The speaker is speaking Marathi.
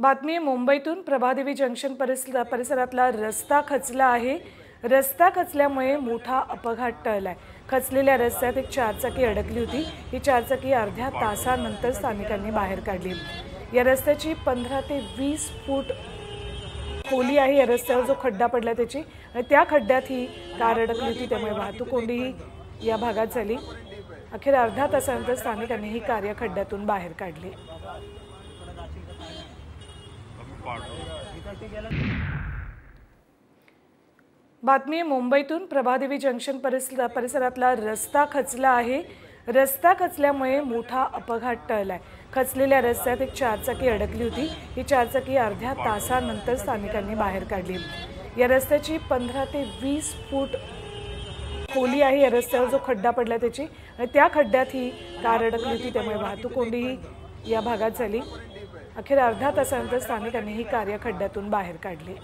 बातमी मुंबईतून प्रभादेवी जंक्शन परिसरातला रस्ता खचला आहे। रस्ता खचल्यामुळे मोठा अपघात टळलाय। खचलेल्या रस्त्यात एक चारचाकी अडकली होती। ही चारचाकी अर्ध्या तासानंतर स्थानिकांनी बाहेर काढली। या रस्त्याची 15 ते 20 फूट खोली आहे। या रस्त्यावर जो खड्डा पडला त्याची आणि त्या खड्ड्यात ही कार अडकली होती, त्यामुळे वाहतूक कोंडी या भागात झाली। अखेर अर्ध्या तासानंतर स्थानिकांनी ही कार या खड्ड्यातून बाहेर काढली। बातमी मुंबईतून प्रभादेवी जंक्शन परिसरातला रस्ता खचला आहे। रस्ता खचल्यामुळे मोठा अपघात टळलाय। खचलेल्या रस्त्यात एक चारचाकी अडकली होती। ही चारचाकी अर्ध्या तासानंतर स्थानिकांनी बाहेर काढली। या रस्त्याची 15 ते 20 फूट खोली आहे। या रस्त्यावर जो खड्डा पडला त्याची आणि त्या खड्ड्यात ही कार अडकली होती, त्यामुळे वाहतूक कोंडी या भागात झाली। अखेर अर्ध्या तासानंतर स्थानिकांनी ही कार या खड्ड्यातून बाहेर काढली।